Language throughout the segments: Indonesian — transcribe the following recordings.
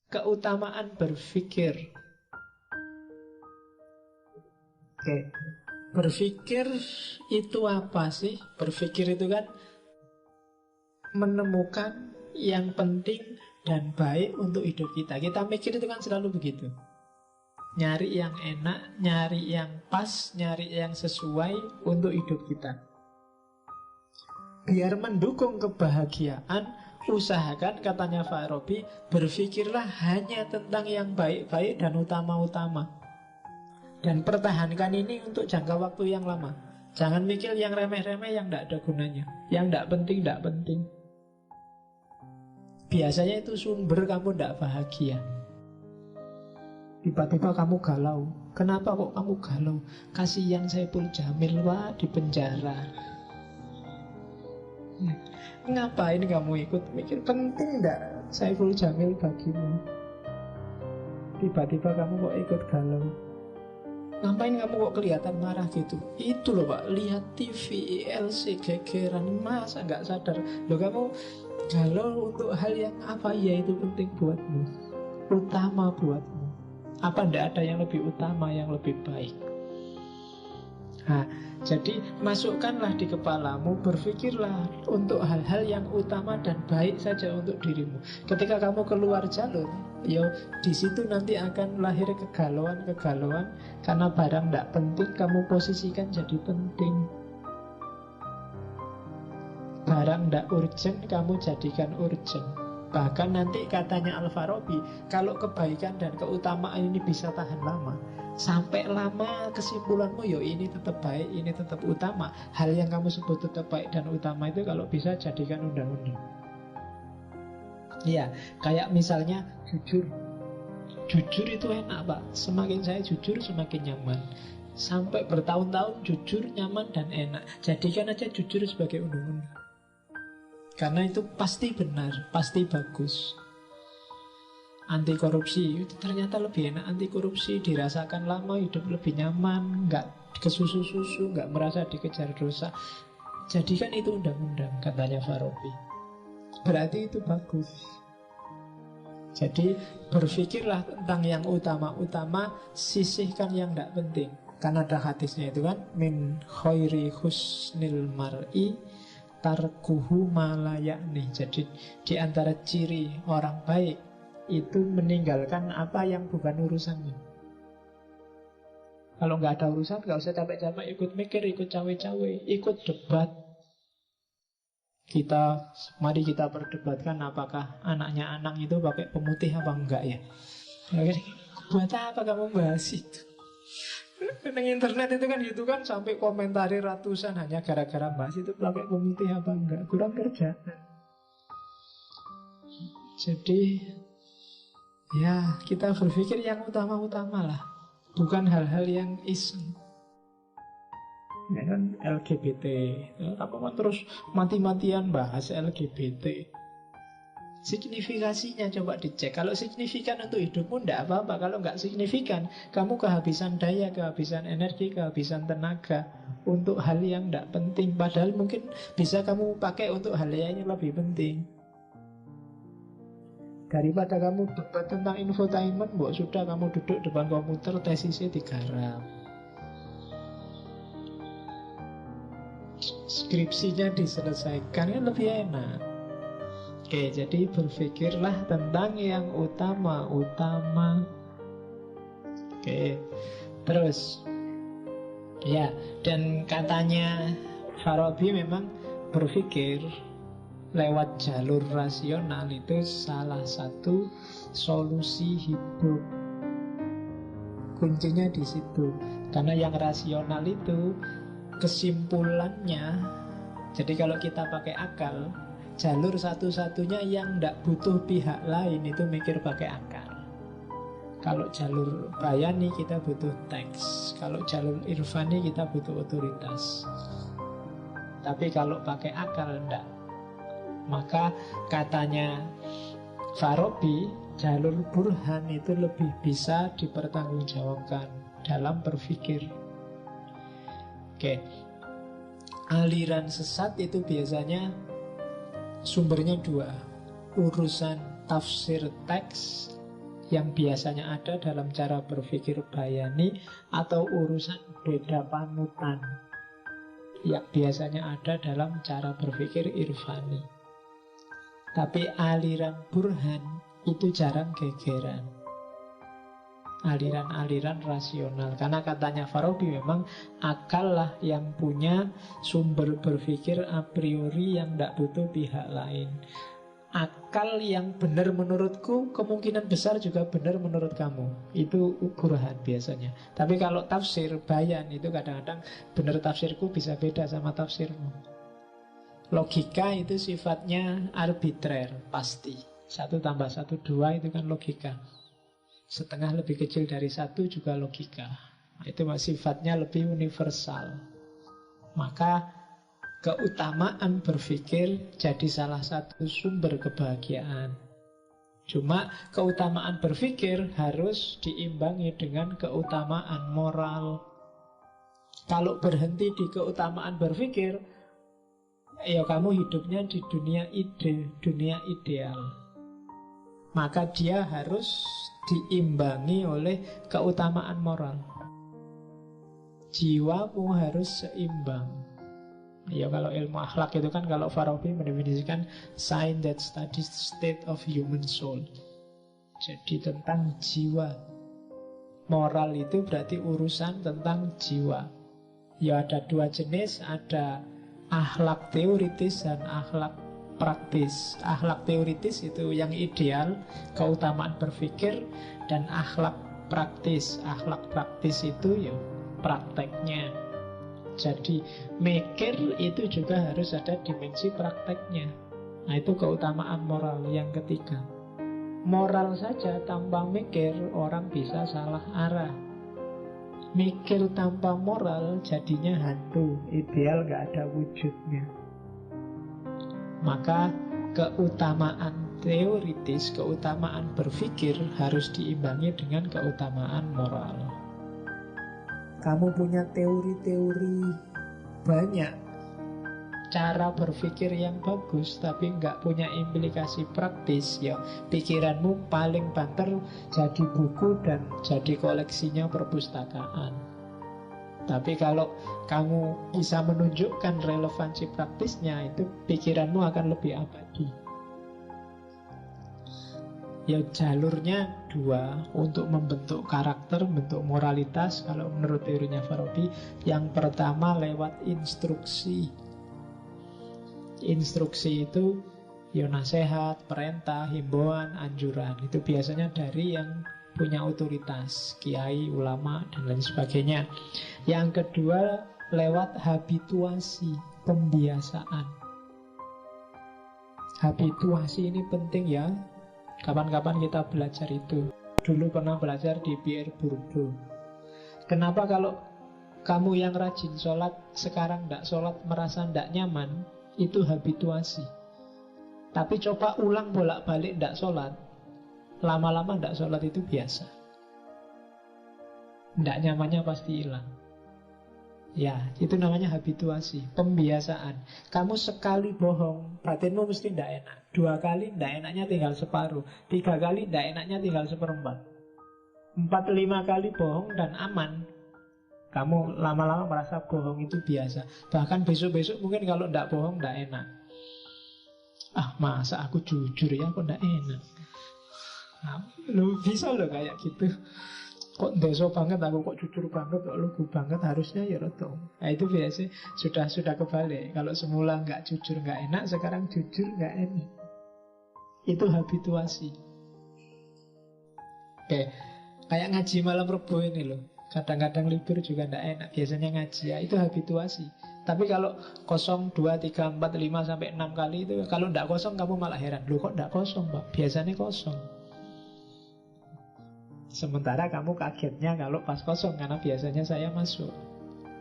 keutamaan berpikir. Oke. Berpikir itu apa sih? Berpikir itu kan menemukan yang penting dan baik untuk hidup kita. Kita mikir itu kan selalu begitu. Nyari yang enak, nyari yang pas, nyari yang sesuai untuk hidup kita. Biar mendukung kebahagiaan, usahakan, katanya Farabi, berpikirlah hanya tentang yang baik-baik dan utama-utama. Dan pertahankan ini untuk jangka waktu yang lama. Jangan mikir yang remeh-remeh yang tidak ada gunanya, yang tidak penting, tidak penting. Biasanya itu sumber kamu tidak bahagia. Tiba-tiba kamu galau. Kenapa kok kamu galau? Kasihan Saipul Jamil, wah, di penjara. Ngapain kamu ikut mikir? Penting tidak Saiful Jamil bagimu? Tiba-tiba kamu kok ikut galau. Ngapain kamu kok kelihatan marah gitu? Itu loh Pak, lihat TV, ILC, gegeran, masa nggak sadar? Loh kamu galau untuk hal yang apa ya itu penting buatmu? Utama buatmu. Apa ndak ada yang lebih utama, yang lebih baik? Nah, jadi masukkanlah di kepalamu, berpikirlah untuk hal-hal yang utama dan baik saja untuk dirimu. Ketika kamu keluar jalur, yo di situ nanti akan lahir kegalauan-kegalauan karena barang tidak penting kamu posisikan jadi penting. Barang tidak urgent kamu jadikan urgent. Bahkan nanti katanya Al-Farabi, kalau kebaikan dan keutamaan ini bisa tahan lama, sampai lama kesimpulanmu, yo ini tetap baik, ini tetap utama. Hal yang kamu sebut tetap baik dan utama itu kalau bisa jadikan undang-undang. Iya, kayak misalnya jujur. Jujur itu enak Pak. Semakin saya jujur semakin nyaman. Sampai bertahun-tahun jujur, nyaman dan enak. Jadikan aja jujur sebagai undang-undang. Karena itu pasti benar, pasti bagus. Anti korupsi itu ternyata lebih enak. Anti korupsi dirasakan lama, hidup lebih nyaman, nggak kesusu-susu, nggak merasa dikejar dosa. Jadikan itu undang-undang, katanya Farabi. Berarti itu bagus. Jadi berpikirlah tentang yang utama-utama, sisihkan yang tidak penting. Karena ada hadisnya itu kan, min khairi husnil mar'i tarkuhu malayakni. Jadi di antara ciri orang baik itu meninggalkan apa yang bukan urusannya. Kalau nggak ada urusan, nggak usah capek-capek ikut mikir, ikut cawe-cawe, ikut debat. Mari kita perdebatkan apakah anaknya Anang itu pakai pemutih apa enggak ya. Buat apa kamu bahas itu? Di internet itu kan sampai komentari ratusan hanya gara-gara bahas itu pakai pemutih apa enggak. Kurang kerja. Jadi ya kita berpikir yang utama-utama lah, bukan hal-hal yang iseng. Ya kan LGBT, apa kan terus mati-matian bahas LGBT. Signifikasinya coba dicek. Kalau signifikan untuk hidupmu tidak apa-apa. Kalau nggak signifikan, kamu kehabisan daya, kehabisan energi, kehabisan tenaga untuk hal yang tidak penting. Padahal mungkin bisa kamu pakai untuk hal yang lebih penting. Daripada kamu debat tentang infotainment, sudah kamu duduk depan komputer, tesisnya digarap, skripsinya diselesaikan, kan lebih enak. Oke, jadi berpikirlah tentang yang utama-utama. Oke, terus ya, dan katanya Farabi memang berpikir lewat jalur rasional itu salah satu solusi hidup. Kuncinya di situ. Karena yang rasional itu kesimpulannya, jadi kalau kita pakai akal, jalur satu-satunya yang tidak butuh pihak lain itu mikir pakai akal. Kalau jalur bayani kita butuh teks. Kalau jalur irfani kita butuh otoritas. Tapi kalau pakai akal enggak. Maka katanya Farabi, jalur burhan itu lebih bisa dipertanggungjawabkan dalam berpikir. Oke. Aliran sesat itu biasanya sumbernya dua. Urusan tafsir teks yang biasanya ada dalam cara berpikir bayani, atau urusan beda panutan yang biasanya ada dalam cara berpikir irfani. Tapi aliran burhan itu jarang gegeran, aliran-aliran rasional. Karena katanya Farabi, memang akal lah yang punya sumber berpikir a priori yang tidak butuh pihak lain. Akal yang benar menurutku kemungkinan besar juga benar menurut kamu. Itu burhan biasanya. Tapi kalau tafsir, bayan, itu kadang-kadang benar tafsirku bisa beda sama tafsirmu. Logika itu sifatnya arbitrer, pasti. 1 tambah 1 2 itu kan logika. Setengah lebih kecil dari 1 juga logika. Itu sifatnya lebih universal. Maka keutamaan berpikir jadi salah satu sumber kebahagiaan. Cuma keutamaan berpikir harus diimbangi dengan keutamaan moral. Kalau berhenti di keutamaan berpikir, ya kamu hidupnya di dunia ide, dunia ideal. Maka dia harus diimbangi oleh keutamaan moral. Jiwamu harus seimbang. Ya kalau ilmu akhlak itu kan, kalau Farabi mendefinisikan science that studies the state of human soul. Jadi tentang jiwa. Moral itu berarti urusan tentang jiwa. Ya ada 2 jenis, ada akhlak teoritis dan akhlak praktis. Akhlak teoritis itu yang ideal, keutamaan berpikir, dan akhlak praktis. Akhlak praktis itu ya prakteknya. Jadi mikir itu juga harus ada dimensi prakteknya. Nah itu keutamaan moral yang ketiga. Moral saja tanpa mikir orang bisa salah arah. Mikir tanpa moral jadinya hantu, ideal gak ada wujudnya. Maka keutamaan teoritis, keutamaan berpikir harus diimbangi dengan keutamaan moral. Kamu punya teori-teori banyak, cara berpikir yang bagus, tapi nggak punya implikasi praktis, ya pikiranmu paling banter jadi buku dan jadi koleksinya perpustakaan. Tapi kalau kamu bisa menunjukkan relevansi praktisnya, itu pikiranmu akan lebih abadi. Ya jalurnya 2 untuk membentuk karakter, membentuk moralitas. Kalau menurut teorinya Farabi, yang pertama lewat instruksi. Instruksi itu ya nasihat, perintah, himbauan, anjuran. Itu biasanya dari yang punya otoritas, kiai, ulama, dan lain sebagainya. Yang kedua lewat habituasi, pembiasaan. Habituasi ini penting ya. Kapan-kapan kita belajar itu. Dulu pernah belajar di Pierre Bourdieu. Kenapa kalau kamu yang rajin sholat sekarang tidak sholat merasa tidak nyaman? Itu habituasi. Tapi coba ulang bolak-balik tidak sholat, lama-lama tidak sholat itu biasa. Tidak nyamannya pasti hilang. Ya, itu namanya habituasi, pembiasaan. Kamu sekali bohong, batinmu mesti tidak enak. 2 kali tidak enaknya tinggal separuh. 3 kali tidak enaknya tinggal 1/4. 4-5 kali bohong dan aman. Kamu lama-lama merasa bohong itu biasa. Bahkan besok-besok mungkin kalau tidak bohong tidak enak. Masa aku jujur ya, kok tidak enak. Lu bisa loh kayak gitu. Kok deso banget aku, kok jujur banget, kok lugu banget, harusnya ya roto. Nah itu biasa sudah kebalik. Kalau semula nggak jujur nggak enak, sekarang jujur nggak enak. Itu habituasi. Oke, kayak ngaji malam Rebo ini loh. Kadang-kadang libur juga nggak enak, biasanya ngaji ya, itu habituasi. Tapi kalau 0, 2, 3, 4, 5 sampai 6 kali itu, kalau nggak kosong kamu malah heran. Loh kok nggak kosong Pak? Biasanya kosong. Sementara kamu kagetnya kalau pas kosong, karena biasanya saya masuk.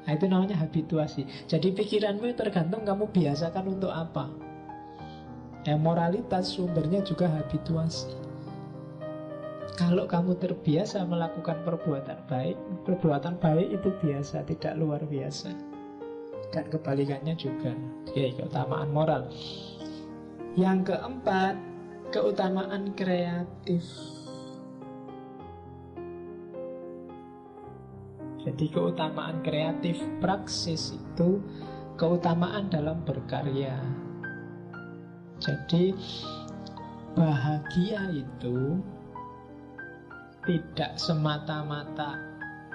Nah itu namanya habituasi. Jadi pikiranmu tergantung kamu biasakan untuk apa. Moralitas sumbernya juga habituasi. Kalau kamu terbiasa melakukan perbuatan baik itu biasa, tidak luar biasa. Dan kebalikannya juga. Oke, keutamaan moral. Yang keempat, keutamaan kreatif. Jadi keutamaan kreatif praksis itu keutamaan dalam berkarya. Jadi bahagia itu tidak semata-mata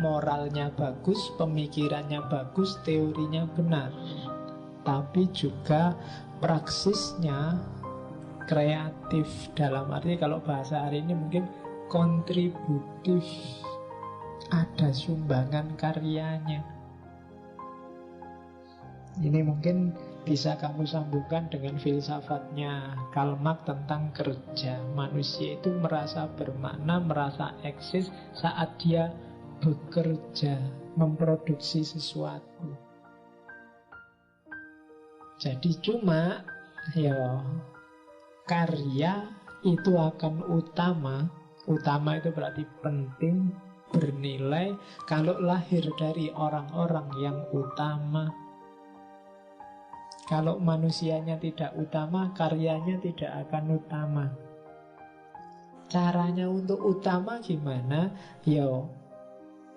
moralnya bagus, pemikirannya bagus, teorinya benar, tapi juga praksisnya kreatif. Dalam arti kalau bahasa hari ini mungkin kontributif, ada sumbangan karyanya. Ini mungkin bisa kamu sambungkan dengan filsafatnya Karl Marx tentang kerja. Manusia itu merasa bermakna, merasa eksis saat dia bekerja, memproduksi sesuatu. Jadi cuma karya itu akan utama. Utama itu berarti penting, bernilai kalau lahir dari orang-orang yang utama. Kalau manusianya tidak utama, karyanya tidak akan utama. Caranya untuk utama gimana?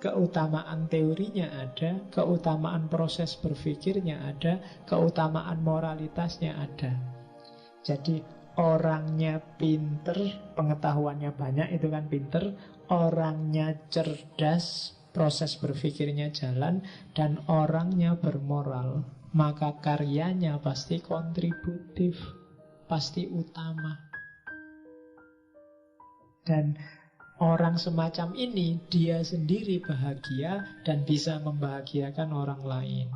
Keutamaan teorinya ada, keutamaan proses berpikirnya ada, keutamaan moralitasnya ada. Jadi orangnya pinter, pengetahuannya banyak, itu kan pinter. Orangnya cerdas, proses berpikirnya jalan. Dan orangnya bermoral, maka karyanya pasti kontributif, pasti utama. Dan orang semacam ini dia sendiri bahagia dan bisa membahagiakan orang lain.